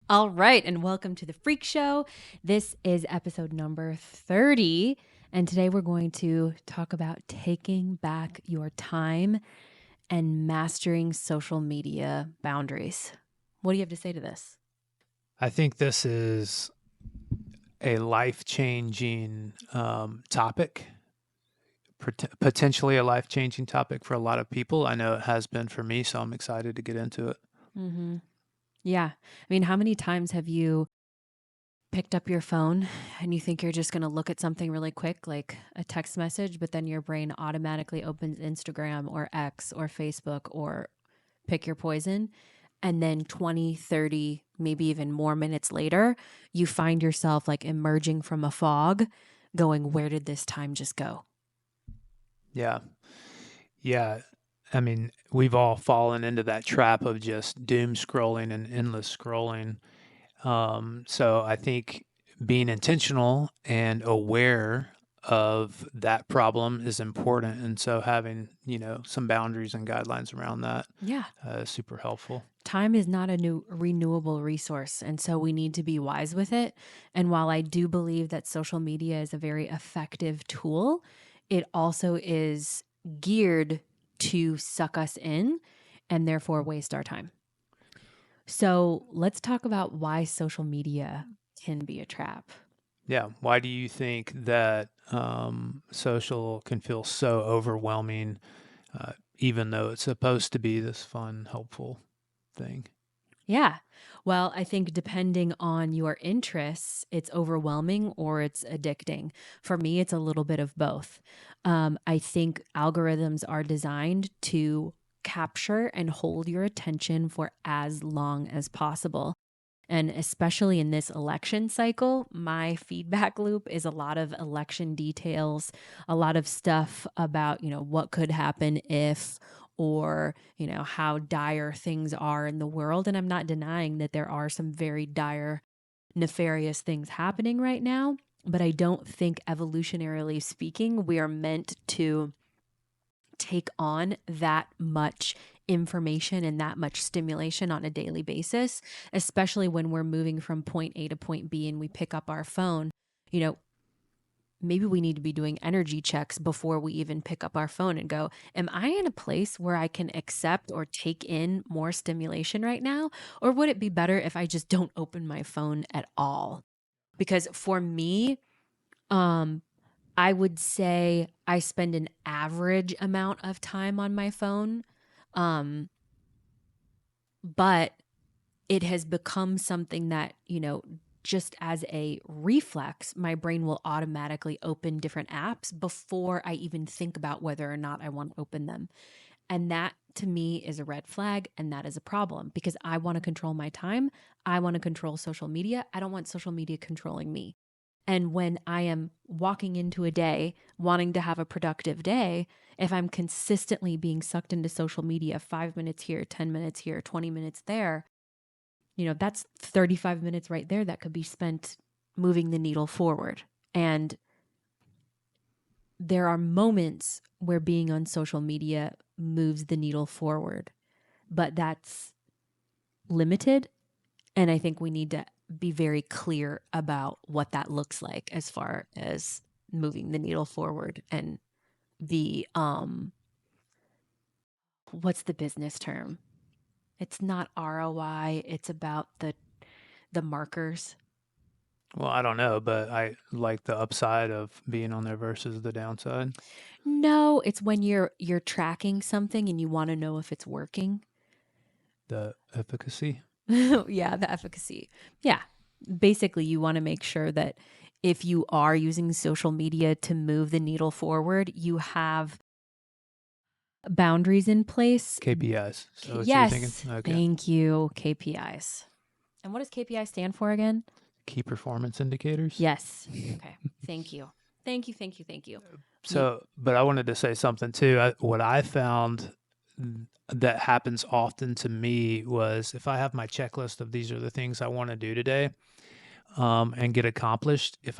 All right, and welcome to the Freak Show. This is episode number 30, and today we're going to talk about taking back your time and mastering social media boundaries. What do you have to say to this? I think this is a life-changing topic, potentially a life-changing topic for a lot of people. I know it has been for me, so I'm excited to get into it. Mm-hmm. Yeah. I mean, how many times have you picked up your phone and you think you're just going to look at something really quick, like a text message, but then your brain automatically opens Instagram or X or Facebook or pick your poison? And then 20, 30, maybe even more minutes later, you find yourself like emerging from a fog going, where did this time just go? Yeah. Yeah. I mean, we've all fallen into that trap of just doom scrolling and endless scrolling. So I think being intentional and aware of that problem is important. And so having, some boundaries and guidelines around that Yeah. is super helpful. Time is not a new renewable resource. And so we need to be wise with it. And while I do believe that social media is a very effective tool, it also is geared to suck us in and therefore waste our time. So let's talk about why social media can be a trap. Yeah. Why do you think that social can feel so overwhelming, even though it's supposed to be this fun, helpful thing? Yeah. Well, I think depending on your interests, it's overwhelming or it's addicting. For me, it's a little bit of both. I think algorithms are designed to capture and hold your attention for as long as possible. And especially in this election cycle, my feedback loop is a lot of election details, a lot of stuff about, what could happen if, or, how dire things are in the world. And I'm not denying that there are some very dire, nefarious things happening right now. But I don't think, evolutionarily speaking, we are meant to take on that much information and that much stimulation on a daily basis, especially when we're moving from point A to point B and we pick up our phone. You know, maybe we need to be doing energy checks before we even pick up our phone and go, am I in a place where I can accept or take in more stimulation right now? Or would it be better if I just don't open my phone at all? Because for me, um, I would say I spend an average amount of time on my phone. Um, but it has become something that, just as a reflex, my brain will automatically open different apps before I even think about whether or not I want to open them. And that to me is a red flag. And that is a problem because I want to control my time. I want to control social media. I don't want social media controlling me. And when I am walking into a day wanting to have a productive day, if I'm consistently being sucked into social media 5 minutes here, 10 minutes here, 20 minutes there, that's 35 minutes right there that could be spent moving the needle forward. And there are moments where being on social media moves the needle forward, but that's limited. And I think we need to be very clear about what that looks like as far as moving the needle forward and the what's the business term? It's not ROI, it's about the markers. Well, I don't know, but I like the upside of being on there versus the downside. No, it's when you're tracking something and you want to know if it's working. The efficacy. Yeah, the efficacy. Yeah. Basically, you want to make sure that if you are using social media to move the needle forward, you have boundaries in place. KPIs. So what you're thinking? Yes. Okay. Thank you. KPIs. And what does KPI stand for again? Key performance indicators. Yes. Okay. Thank you. Thank you. Thank you. Thank you. You So, but I wanted to say something too. What I found that happens often to me was if I have my checklist of these are the things I want to do today, and get accomplished if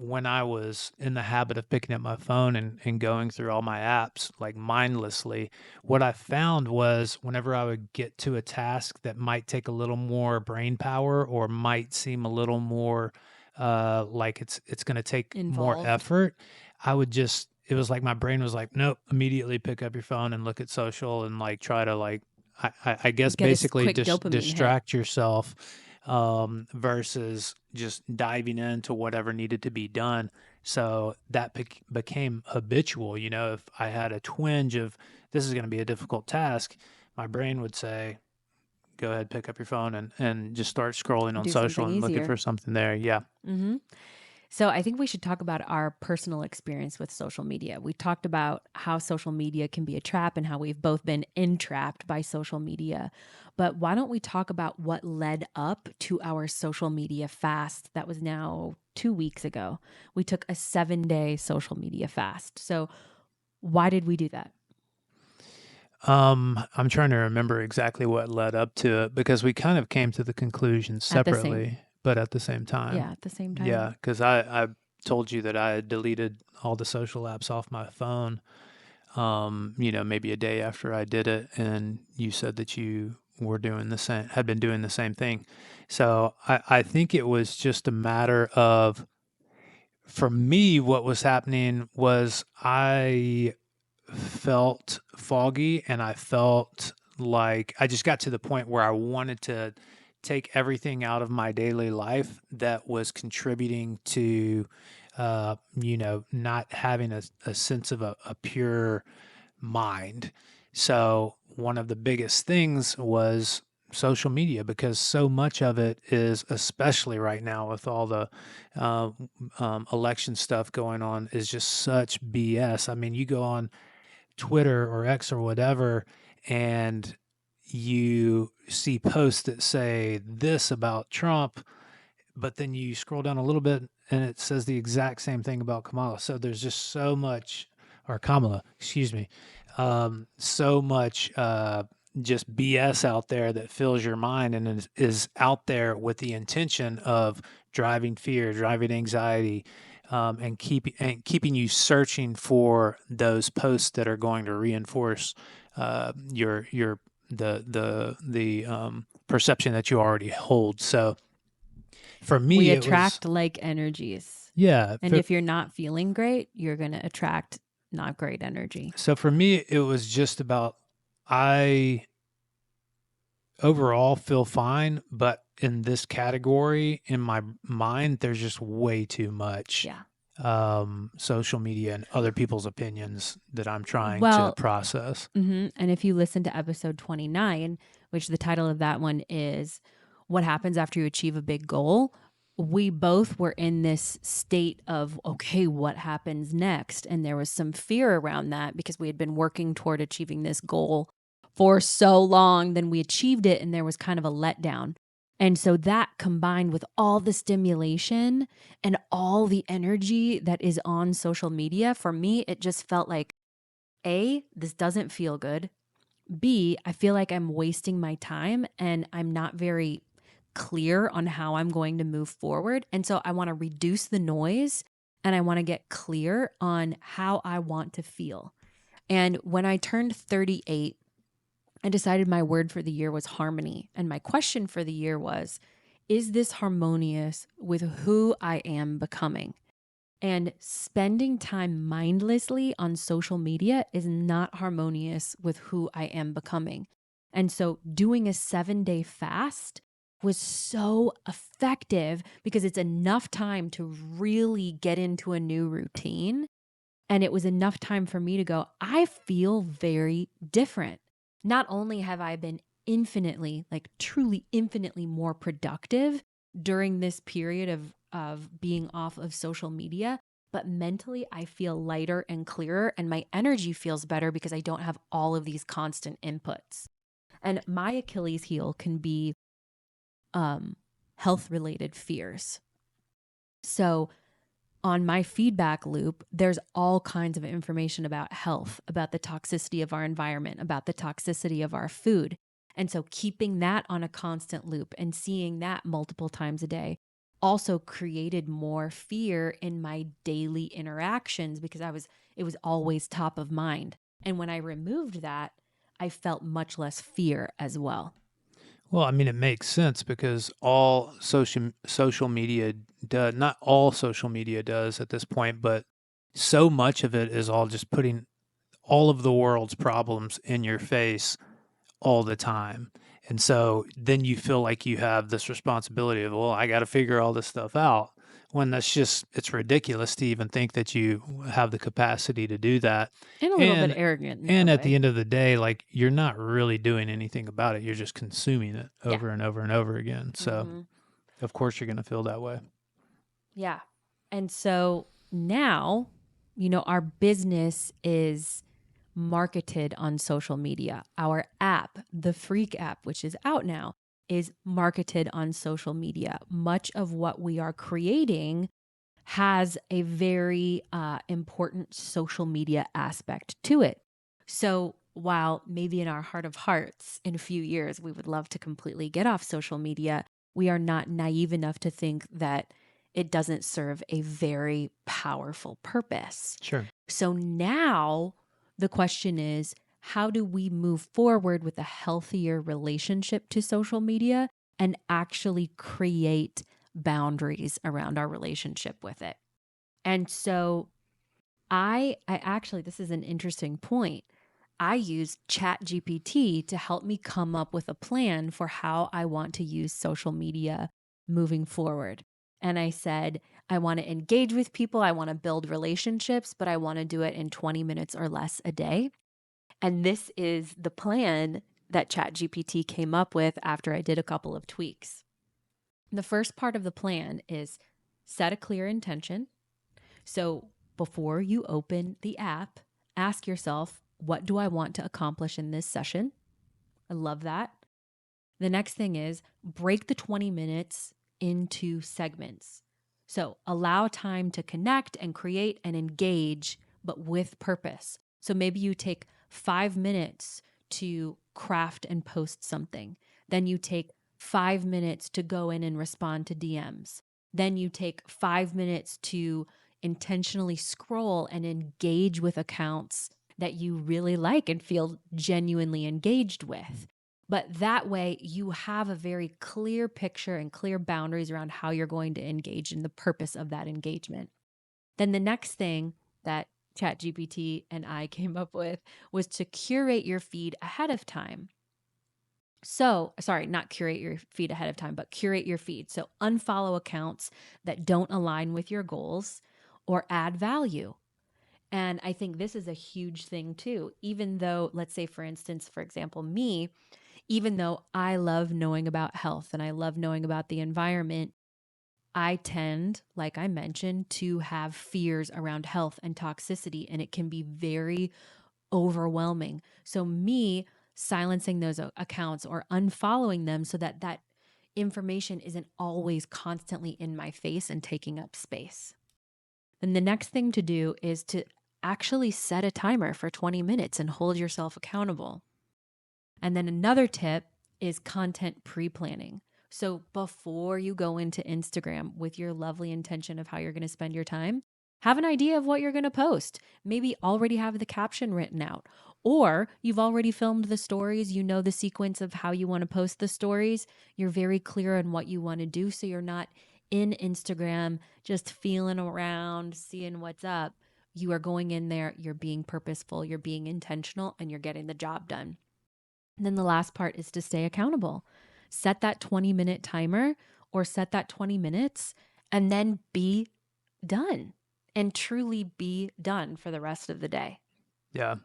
when I was in the habit of picking up my phone and going through all my apps like mindlessly, what I found was whenever I would get to a task that might take a little more brain power or might seem a little more like it's going to take more Involved. effort, I would just it was like my brain was like, nope, immediately pick up your phone and look at social and like try to like I guess Get a basically quick dopamine hit. distract yourself versus just diving into whatever needed to be done. So that became habitual. You know, if I had a twinge of this is going to be a difficult task, my brain would say, go ahead, pick up your phone and just start scrolling on Do social something and looking easier. for something there. Yeah. Mm-hmm. So I think we should talk about our personal experience with social media. We talked about how social media can be a trap and how we've both been entrapped by social media. But why don't we talk about what led up to our social media fast that was now 2 weeks ago? We took a 7-day social media fast. So why did we do that? I'm trying to remember exactly what led up to it because we kind of came to the conclusion At the same, separately, but at the same time. yeah, at the same Yeah, time. because I told you that I had deleted all the social apps off my phone, maybe a day after I did it, and you said that you were doing the same, had been doing the same thing. So I think it was just a matter of, for me, what was happening was I felt foggy and I felt like I just got to the point where I wanted to take everything out of my daily life that was contributing to, not having a sense of a pure mind. So, one of the biggest things was social media because so much of it is, especially right now with all the uh, election stuff going on, is just such BS. I mean, you go on Twitter or X or whatever, and you see posts that say this about Trump, but then you scroll down a little bit and it says the exact same thing about Kamala. So there's just so much, or Kamala, excuse me, so much just BS out there that fills your mind and is out there with the intention of driving fear, driving anxiety, and keeping you searching for those posts that are going to reinforce your the perception that you already hold. So for We me, it was attract like energies. yeah. And if you're not feeling great, you're going to attract not great energy. So for me, it was just about I overall feel fine, but in this category in my mind, there's just way too much Yeah. social media and other people's opinions that I'm trying to Well, process. and if you listen to episode 29, which the title of that one is What Happens After You Achieve a Big Goal, we both were in this state of, okay, what happens next? And there was some fear around that because we had been working toward achieving this goal for so long. Then we achieved it, and there was kind of a letdown. And so that combined with all the stimulation and all the energy that is on social media, for me, it just felt like A, this doesn't feel good. B, I feel like I'm wasting my time and I'm not very clear on how I'm going to move forward. And so I want to reduce the noise and I want to get clear on how I want to feel. And when I turned 38, I decided my word for the year was harmony. And my question for the year was, is this harmonious with who I am becoming? And spending time mindlessly on social media is not harmonious with who I am becoming. And so doing a 7-day fast was so effective because it's enough time to really get into a new routine. And it was enough time for me to go, I feel very different. Not only have I been infinitely, like truly infinitely more productive during this period of being off of social media, but mentally I feel lighter and clearer and my energy feels better because I don't have all of these constant inputs. And my Achilles heel can be health related fears. So on my feedback loop, there's all kinds of information about health, about the toxicity of our environment, about the toxicity of our food. And so keeping that on a constant loop and seeing that multiple times a day also created more fear in my daily interactions because it was always top of mind. And when I removed that, I felt much less fear as well. Well, I mean, it makes sense because all social media does, not all social media does at this point, but so much of it is all just putting all of the world's problems in your face all the time. And so then you feel like you have this responsibility of, well, I got to figure all this stuff out. When that's just, it's ridiculous to even think that you have the capacity to do that. And a little bit And arrogant in and that at the way. end of the day, like you're not really doing anything about it. You're just consuming it Yeah. over and over and over again. So Hmm. of course you're going to feel that way. Yeah. And so now, our business is marketed on social media. Our app, the Freak app, which is out now, is marketed on social media. Much of what we are creating has a very important social media aspect to it. So while maybe in our heart of hearts, in a few years, we would love to completely get off social media, we are not naive enough to think that it doesn't serve a very powerful purpose. Sure. So now the question is, how do we move forward with a healthier relationship to social media and actually create boundaries around our relationship with it? And so I actually, this is an interesting point. I used ChatGPT to help me come up with a plan for how I want to use social media moving forward. And I said, I want to engage with people, I want to build relationships, but I want to do it in 20 minutes or less a day. And this is the plan that ChatGPT came up with after I did a couple of tweaks. The first part of the plan is set a clear intention. So before you open the app, ask yourself, what do I want to accomplish in this session? I love that. The next thing is break the 20 minutes into segments. So allow time to connect and create and engage, but with purpose. So maybe you take 5 minutes to craft and post something. Then you take 5 minutes to go in and respond to DMs. Then you take 5 minutes to intentionally scroll and engage with accounts that you really like and feel genuinely engaged with. But that way, you have a very clear picture and clear boundaries around how you're going to engage and the purpose of that engagement. Then the next thing that ChatGPT and I came up with was to curate your feed ahead of time. So, sorry, not curate your feed ahead of time, but curate your feed. So, unfollow accounts that don't align with your goals or add value. And I think this is a huge thing too. Even though, let's say, for instance, for example, me, even though I love knowing about health and I love knowing about the environment, I tend, like I mentioned, to have fears around health and toxicity, and it can be very overwhelming. So, me silencing those accounts or unfollowing them so that that information isn't always constantly in my face and taking up space. Then the next thing to do is to actually set a timer for 20 minutes and hold yourself accountable. And then another tip is content pre planning. So before you go into Instagram with your lovely intention of how you're going to spend your time, have an idea of what you're going to post. Maybe already have the caption written out, or you've already filmed the stories. You know the sequence of how you want to post the stories. You're very clear on what you want to do. So you're not in Instagram just feeling around, seeing what's up. You are going in there, you're being purposeful, you're being intentional, and you're getting the job done. And then the last part is to stay accountable. Set that 20-minute timer or set that 20 minutes and then be done and truly be done for the rest of the day. Yeah.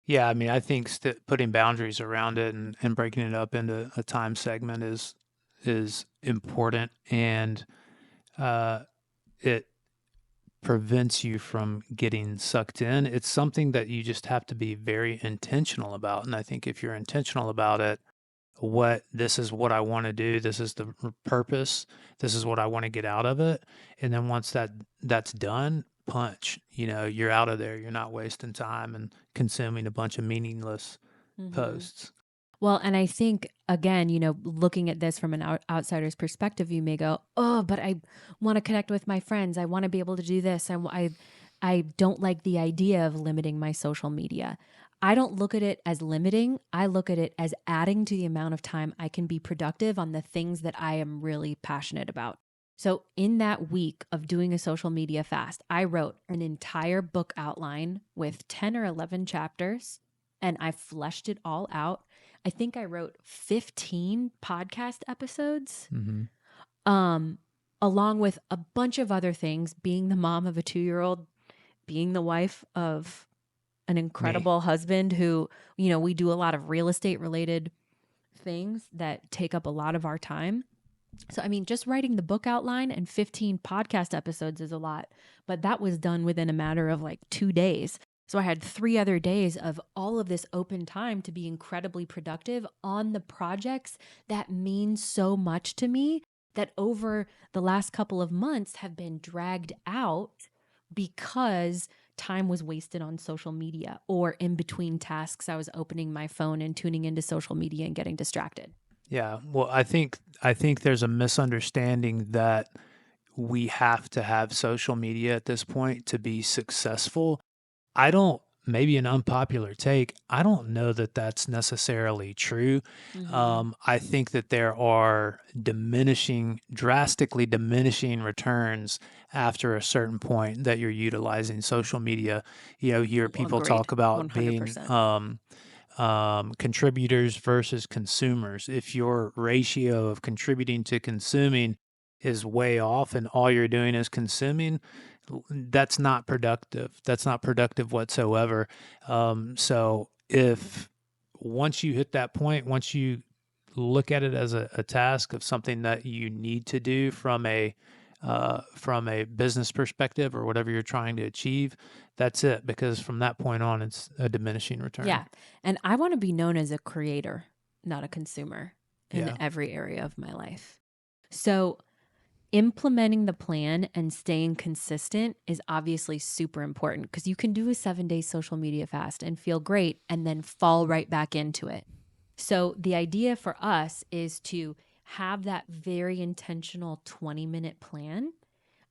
Yeah. I mean, I think putting boundaries around it and breaking it up into a time segment is important, and it prevents you from getting sucked in. It's something that you just have to be very intentional about. And I think if you're intentional about it, this is what I want to do, this is the purpose, this is what I want to get out of it. And then once that's done, punch, you're out of there. You're not wasting time and consuming a bunch of meaningless Mm-hmm. posts. Well, and I think, again, looking at this from an outsider's perspective, you may go, "Oh, but I want to connect with my friends. I want to be able to do this. I don't like the idea of limiting my social media." I don't look at it as limiting. I look at it as adding to the amount of time I can be productive on the things that I am really passionate about. So, in that week of doing a social media fast, I wrote an entire book outline with 10 or 11 chapters, and I fleshed it all out. I think I wrote 15 podcast episodes, Mm-hmm. um, along with a bunch of other things, being the mom of a 2-year-old, being the wife of an Me. incredible husband who, we do a lot of real estate related things that take up a lot of our time. So, I mean, just writing the book outline and 15 podcast episodes is a lot, but that was done within a matter of like 2 days. So, I had 3 other days of all of this open time to be incredibly productive on the projects that mean so much to me, that over the last couple of months have been dragged out because time was wasted on social media, or in between tasks, I was opening my phone and tuning into social media and getting distracted. Yeah. Well, I think there's a misunderstanding that we have to have social media at this point to be successful. I don't, maybe an unpopular take, I don't know that that's necessarily true. Mm-hmm. I think that there are drastically diminishing returns after a certain point that you're utilizing social media. You hear people Agreed. talk about being 100%. contributors versus consumers. If your ratio of contributing to consuming is way off and all you're doing is consuming, that's not productive. That's not productive whatsoever. So if once you hit that point, once you look at it as a task of something that you need to do from a business perspective or whatever you're trying to achieve, that's it. Because from that point on, it's a diminishing return. Yeah. And I want to be known as a creator, not a consumer in Yeah. every area of my life. So, implementing the plan and staying consistent is obviously super important, because you can do a 7-day social media fast and feel great and then fall right back into it. So, the idea for us is to have that very intentional 20-minute plan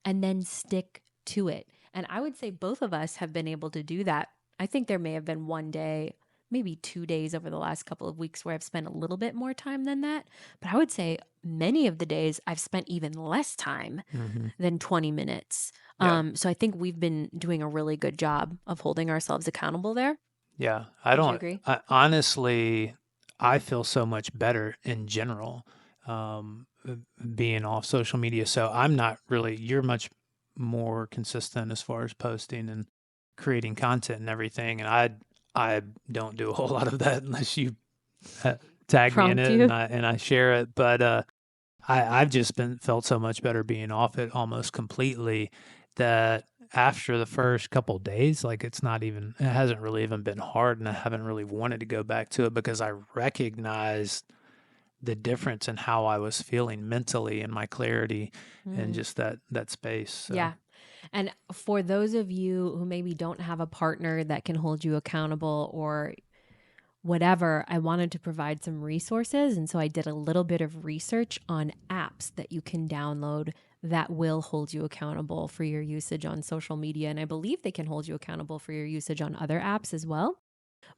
and then stick to it. And I would say both of us have been able to do that. I think there may have been one day, maybe 2 days over the last couple of weeks where I've spent a little bit more time than that. But I would say many of the days I've spent even less time Hmm. than 20 minutes. Yeah. So I think we've been doing a really good job of holding ourselves accountable there. Yeah. Would you agree? Honestly, I feel so much better in general, being off social media. So I'm not really, you're much more consistent as far as posting and creating content and everything. And I don't do a whole lot of that unless you uh, tag me in Prompt it you? and I share it. But, I've just been felt so much better being off it almost completely that after the first couple days, like it hasn't really even been hard, and I haven't really wanted to go back to it because I recognized the difference in how I was feeling mentally and my clarity and Mm, just that space. So yeah. And for those of you who maybe don't have a partner that can hold you accountable or whatever, I wanted to provide some resources. And so I did a little bit of research on apps that you can download that will hold you accountable for your usage on social media. And I believe they can hold you accountable for your usage on other apps as well.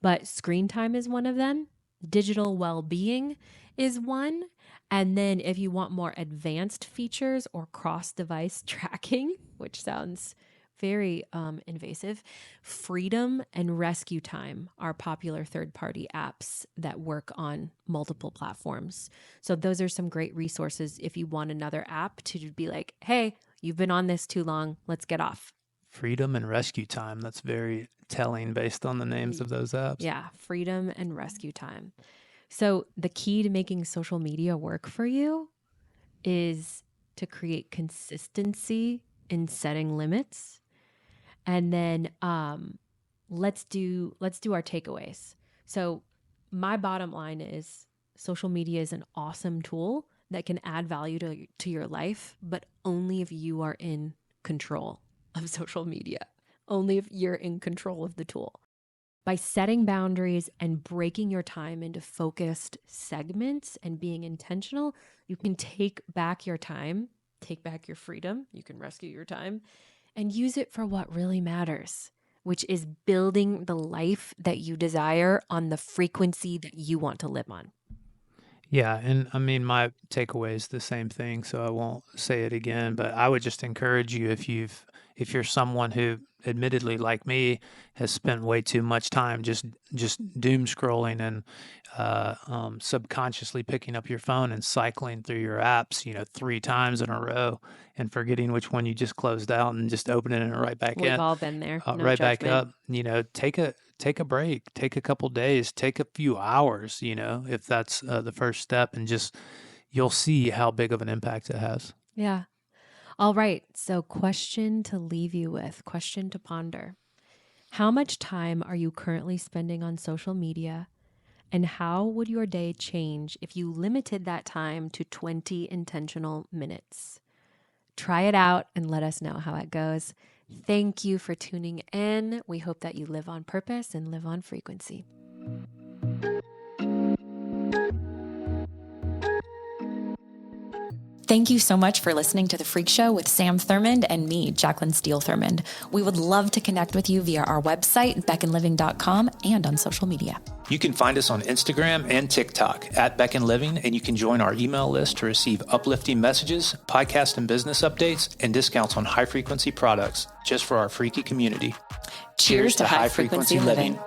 But screen time is one of them. Digital well being is one. And then if you want more advanced features or cross device tracking, which sounds very invasive, Freedom and Rescue Time are popular third party apps that work on multiple platforms. So those are some great resources if you want another app to be like, hey, you've been on this too long, let's get off. freedom and rescue time, that's very telling based on the names of those apps. Yeah, Freedom and Rescue Time. So, the key to making social media work for you is to create consistency in setting limits. And then let's do our takeaways. So, my bottom line is social media is an awesome tool that can add value to your life, but only if you are in control of social media. Only if you're in control of the tool. By setting boundaries and breaking your time into focused segments and being intentional, you can take back your time, take back your freedom, you can rescue your time, and use it for what really matters, which is building the life that you desire on the frequency that you want to live on. Yeah, and I mean, my takeaway is the same thing, so I won't say it again, but I would just encourage you, if you're someone who admittedly, like me, has spent way too much time just doom scrolling and subconsciously picking up your phone and cycling through your apps, 3 times in a row and forgetting which one you just closed out and just opening it right back We've in, all been there. No right back judgment. up. Take a break, take a couple days, take a few hours, if that's the first step, and just you'll see how big of an impact it has. Yeah. All right. So, question to leave you with, question to ponder. How much time are you currently spending on social media? And how would your day change if you limited that time to 20 intentional minutes? Try it out and let us know how it goes. Thank you for tuning in. We hope that you live on purpose and live on frequency. Thank you so much for listening to The Freak Show with Sam Thurmond and me, Jacqueline Steele Thurmond. We would love to connect with you via our website, beckonliving.com, and on social media. You can find us on Instagram and TikTok at Beck and Living, and you can join our email list to receive uplifting messages, podcast and business updates, and discounts on high-frequency products just for our freaky community. Cheers to high-frequency living.